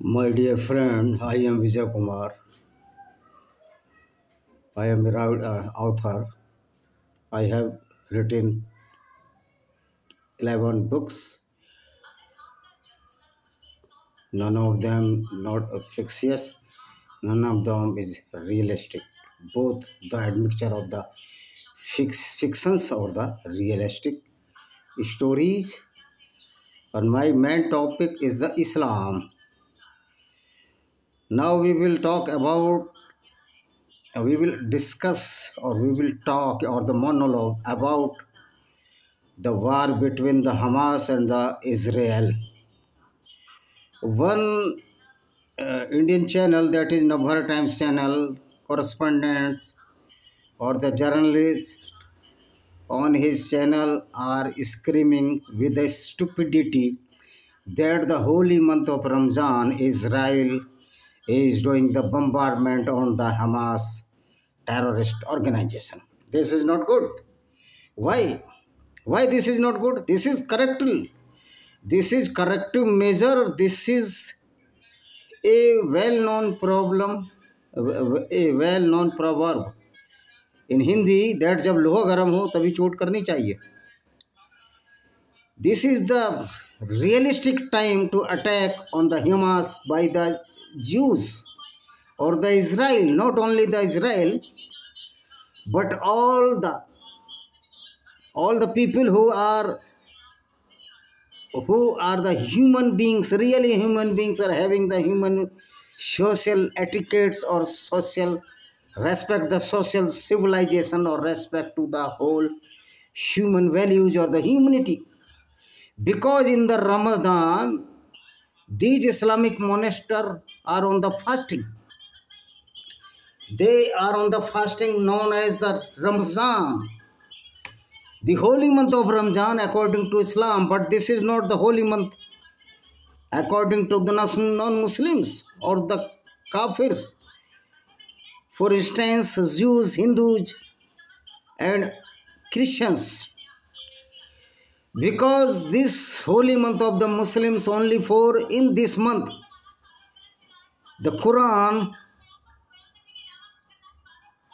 My dear friend, I am Vijay Kumar. I am an author. I have written 11 books, none of them not fictitious, none of them is realistic. Both the admixture of the fictions or the realistic stories. And my main topic is the Islam. Now we will discuss or we will talk or the monologue about the war between the Hamas and the Israel. One Indian channel, that is Navbhar Times channel, correspondents or the journalists on his channel are screaming with a stupidity that the holy month of Ramzan, Israel is doing the bombardment on the Hamas terrorist organization. This is not good. Why? Why this is not good? This is correct. This is corrective measure. This is a well-known problem, a well-known proverb in Hindi that जब लोहा गर्म हो तभी चोट करनी चाहिए. This is the realistic time to attack on the Hamas by the Jews or the Israel, not only the Israel, but all the people who are the human beings, really human beings, are having the human social etiquettes or social respect, the social civilization or respect to the whole human values or the humanity. Because in the Ramadan, these Islamic monasteries are on the fasting. They are on the fasting known as the Ramzan, the holy month of Ramzan according to Islam, but this is not the holy month according to the non-Muslims or the Kafirs. For instance, Jews, Hindus and Christians. Because this holy month of the Muslims only for in this month, the Quran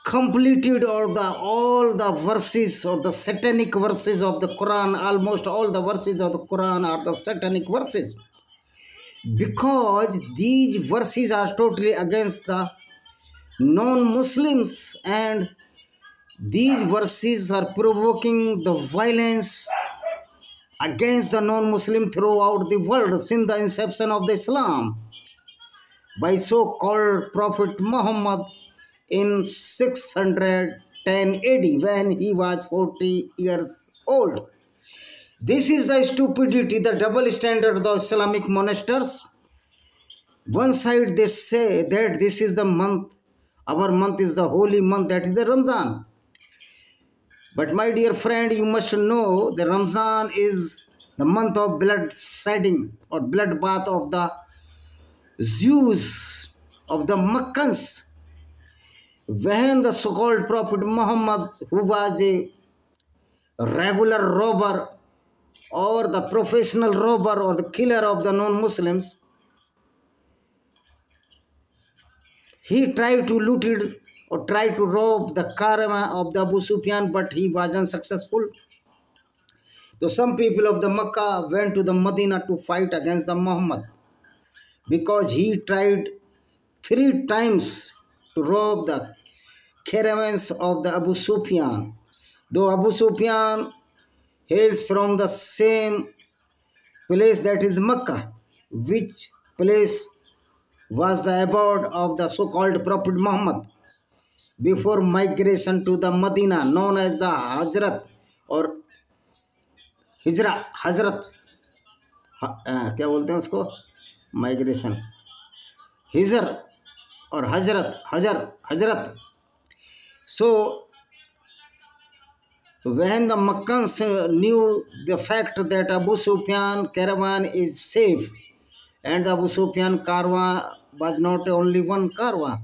completed all the verses or the satanic verses of the Quran. Almost all the verses of the Quran are the satanic verses, because these verses are totally against the non-Muslims, and these verses are provoking the violence against the non-Muslim throughout the world since the inception of the Islam by so-called Prophet Muhammad in 610 AD when he was 40 years old. This is the stupidity, the double standard of the Islamic monasteries. One side they say that this is the month, our month is the holy month, that is the Ramadan. But my dear friend, you must know the Ramzan is the month of blood shedding or blood bath of the Jews, of the Meccans. When the so-called Prophet Muhammad, who was a regular robber or the professional robber or the killer of the non-Muslims, he tried to loot it or tried to rob the caravan of the Abu Sufyan, but he was unsuccessful. So some people of the Mecca went to the Medina to fight against the Muhammad, because he tried 3 times to rob the caravans of the Abu Sufyan. Though Abu Sufyan hails from the same place, that is Mecca, which place was the abode of the so-called Prophet Muhammad before migration to the Medina, known as the Hajrat or Hijra. Hazrat, क्या बोलते हैं उसको, migration, हिजर और हजरत. So when the Meccans knew the fact that Abu Sufyan caravan is safe, and the Abu Sufyan caravan was not only one caravan,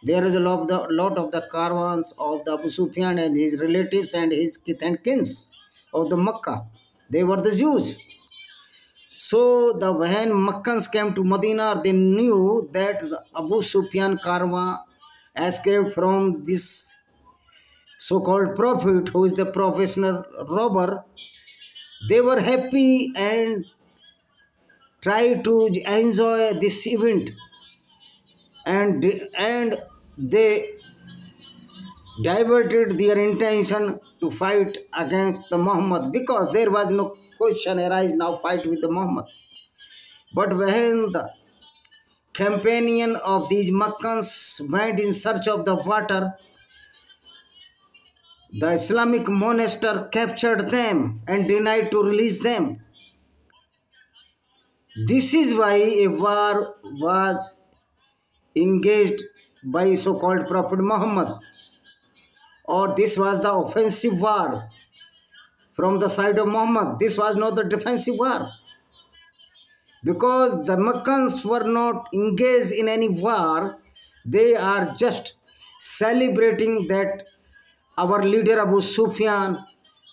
there is a lot of the caravans of the Abu Sufyan and his relatives and his kith and kins of the Mecca. They were the Jews. So when Makkans came to Medina, they knew that the Abu Sufyan caravan escaped from this so-called prophet, who is the professional robber. They were happy and tried to enjoy this event, and they diverted their intention to fight against the Muhammad, because there was no question arise now fight with the Muhammad. But when the companion of these Makkans went in search of the water, the Islamic monastery captured them and denied to release them. This is why a war was engaged by so-called Prophet Muhammad, or this was the offensive war from the side of Muhammad. This was not the defensive war, because the Meccans were not engaged in any war. They are just celebrating that our leader Abu Sufyan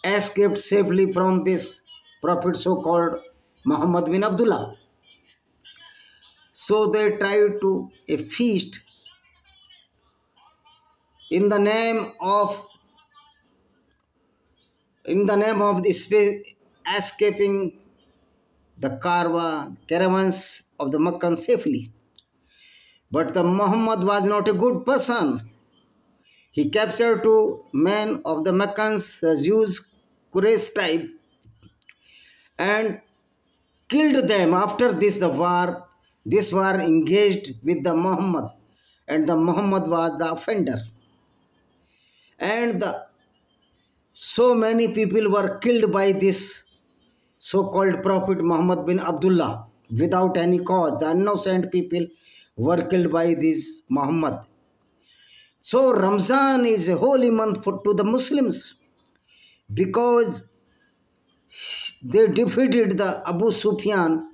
escaped safely from this prophet so-called Muhammad bin Abdullah. So they tried to a feast in the name of escaping the caravans of the Meccan safely. But the Muhammad was not a good person. He captured two men of the Meccans, the Jews, Quraysh tribe, and killed them. After this war engaged with the Muhammad, and the Muhammad was the offender. And so many people were killed by this so-called Prophet Muhammad bin Abdullah without any cause. The innocent people were killed by this Muhammad. So Ramzan is a holy month to the Muslims, because they defeated the Abu Sufyan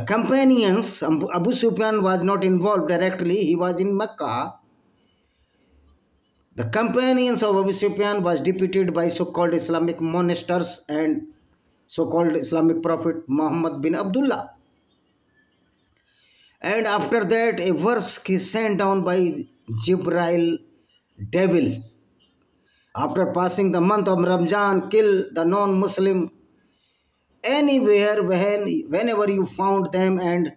companions. Abu Sufyan was not involved directly, he was in Mecca. The companions of Abu Sufyan was defeated by so-called Islamic monasteries and so-called Islamic prophet Muhammad bin Abdullah. And after that, a verse is sent down by Jibril, devil. After passing the month of Ramzan, kill the non-Muslim anywhere, whenever you found them, and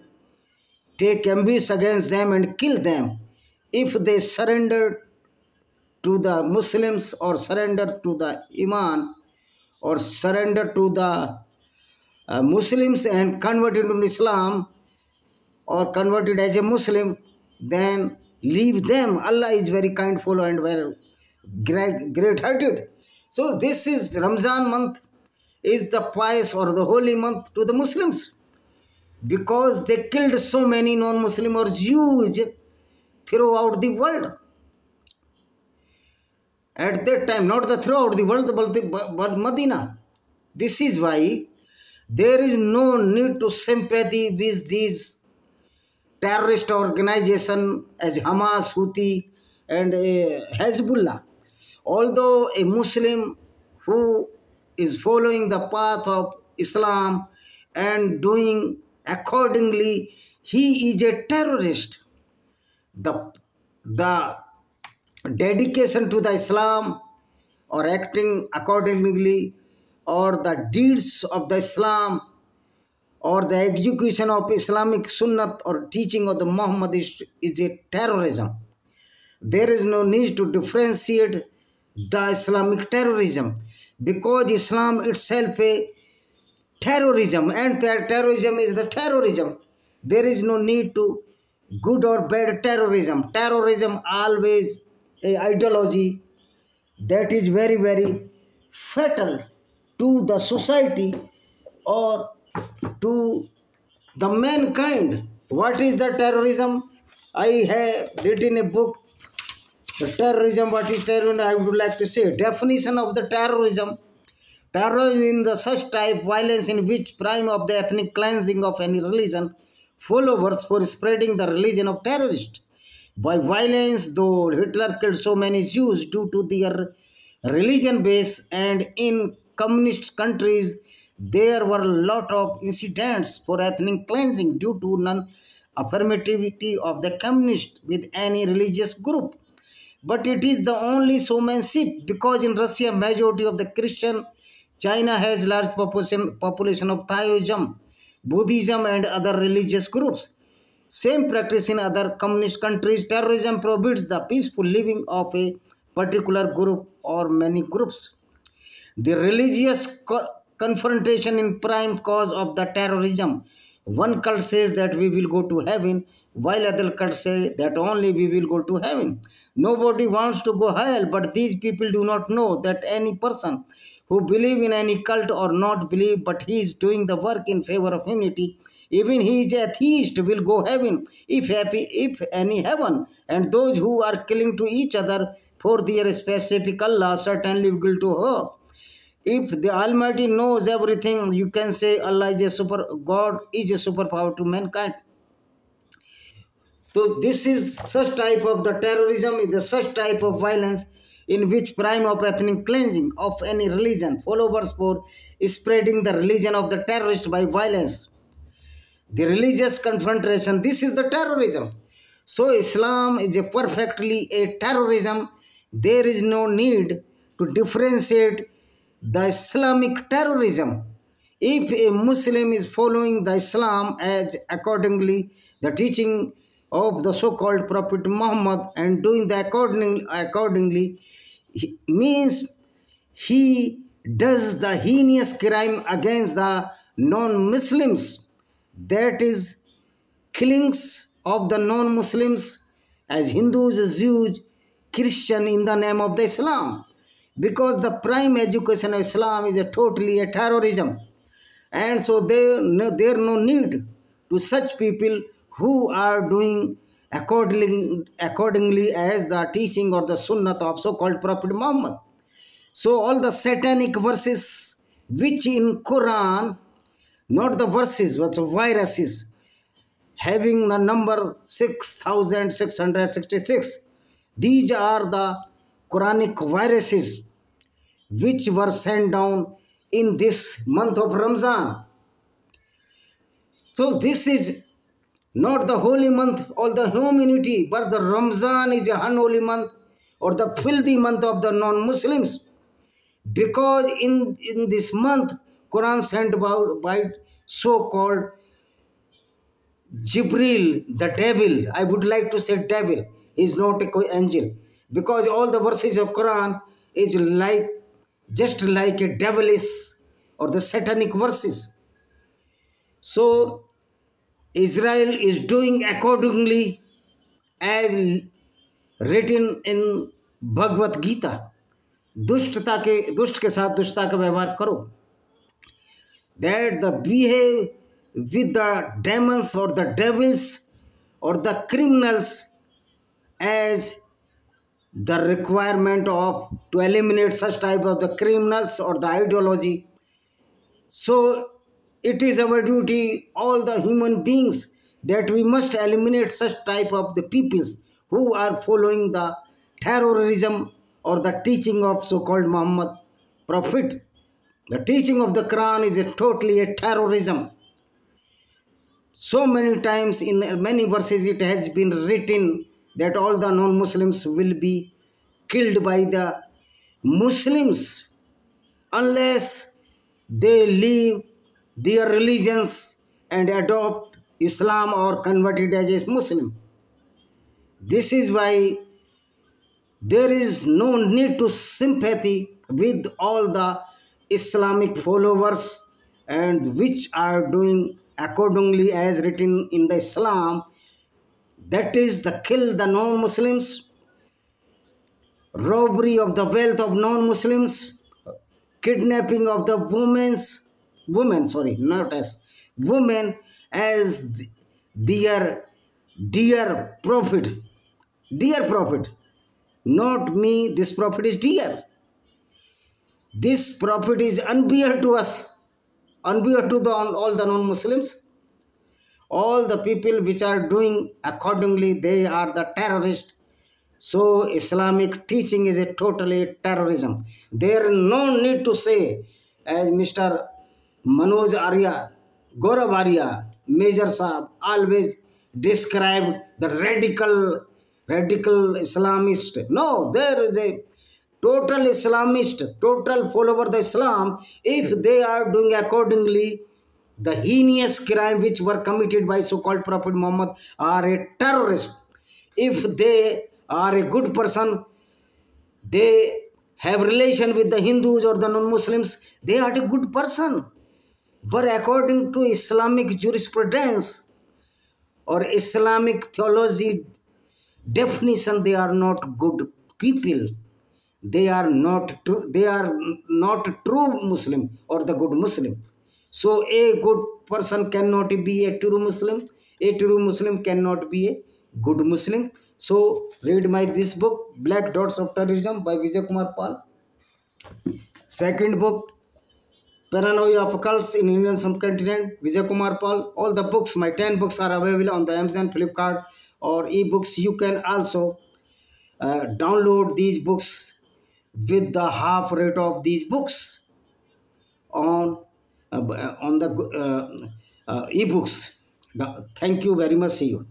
take ambush against them and kill them. If they surrender to the Muslims, or surrender to the Iman, or surrender to the Muslims and converted into Islam, or converted as a Muslim, then leave them. Allah is very kindful and very great-hearted. So this is Ramzan month, is the pious or the holy month to the Muslims, because they killed so many non-Muslim or Jews throughout the world. At that time, not the throughout the world, but Medina. This is why there is no need to sympathy with these terrorist organizations as Hamas, Houthi, and Hezbollah. Although a Muslim who is following the path of Islam and doing accordingly, he is a terrorist. The dedication to the Islam, or acting accordingly, or the deeds of the Islam, or the execution of Islamic Sunnah or teaching of the Muhammad is a terrorism. There is no need to differentiate the Islamic terrorism, because Islam itself a terrorism, and that terrorism is the terrorism. There is no need to good or bad terrorism. Terrorism always a ideology that is very, very fatal to the society or to the mankind. What is the terrorism? I have written a book, the terrorism. What is terrorism? I would like to say definition of the terrorism. Terrorism in the such type violence in which prime of the ethnic cleansing of any religion followers for spreading the religion of terrorists. By violence, though Hitler killed so many Jews due to their religion base, and in communist countries there were a lot of incidents for ethnic cleansing due to non-affirmativity of the communist with any religious group. But it is the only showmanship because in Russia, majority of the Christian, China has large population of Taoism, Buddhism and other religious groups. Same practice in other communist countries. Terrorism prohibits the peaceful living of a particular group or many groups. The religious confrontation in prime cause of the terrorism. One cult says that we will go to heaven, while other cults say that only we will go to heaven. Nobody wants to go hell, but these people do not know that any person who believe in any cult or not believe, but he is doing the work in favor of humanity, even he is atheist, will go heaven, if any heaven. And those who are killing to each other for their specific Allah certainly will go to hell. If the Almighty knows everything, you can say Allah is God is a superpower to mankind. So this is such type of the terrorism, is the such type of violence in which prime of ethnic cleansing of any religion, followers for spreading the religion of the terrorist by violence. The religious confrontation, this is the terrorism. So Islam is a perfectly a terrorism. There is no need to differentiate the Islamic terrorism. If a Muslim is following the Islam as accordingly the teaching of the so-called Prophet Muhammad and doing the accordingly means he does the heinous crime against the non-Muslims, that is killings of the non-Muslims as Hindus, Jews, Christian in the name of the Islam. Because the prime education of Islam is a totally a terrorism. And so there no need to such people who are doing accordingly as the teaching or the sunnah of so-called Prophet Muhammad. So all the satanic verses which in Quran, not the verses, but the viruses, having the number 6,666, these are the Quranic viruses which were sent down in this month of Ramzan. So this is not the holy month or the humanity, but the Ramzan is a unholy month or the filthy month of the non-Muslims. Because in this month, Quran sent about by so-called Jibril, the devil. I would like to say devil. He is not an angel. Because all the verses of Quran is like just like a devilish or the satanic verses. So Israel is doing accordingly as written in Bhagavad Gita. दुष्ट के साथ दुष्टता का व्यवहार करो. That the behave with the demons or the devils or the criminals as the requirement of to eliminate such type of the criminals or the ideology. So it is our duty, all the human beings, that we must eliminate such type of the peoples who are following the terrorism or the teaching of so-called Muhammad Prophet. The teaching of the Quran is a totally a terrorism. So many times in many verses it has been written that all the non-Muslims will be killed by the Muslims unless they leave their religions and adopt Islam or convert it as a Muslim. This is why there is no need to sympathy with all the Islamic followers and which are doing accordingly as written in the Islam, that is the kill the non-Muslims, robbery of the wealth of non-Muslims, kidnapping of the women as their dear prophet, not me, this prophet is dear. This prophet is unbear to us, unbear to all the non-Muslims. All the people which are doing accordingly, they are the terrorists. So Islamic teaching is a totally terrorism. There is no need to say, as Mr. Manoj Arya, Gaurav Arya, Major Saab always described the radical Islamist. No, there is a total Islamist, total follower the Islam. If they are doing accordingly the heinous crime which were committed by so-called Prophet Muhammad, are a terrorist. If they are a good person, they have relation with the Hindus or the non-Muslims, they are a good person. But according to Islamic jurisprudence or Islamic theology definition, they are not good people. They are not true. They are not true Muslim or the good Muslim. So a good person cannot be a true Muslim. A true Muslim cannot be a good Muslim. So read this book, Black Dots of Terrorism by Vijay Kumar Pal. Second book, Paranoia of Occults in Indian Subcontinent, Vijay Kumar Pal. All the books, my 10 books are available on the Amazon, Flipkart or ebooks. You can also download these books with the half rate of these books on the ebooks. Thank you very much. See you.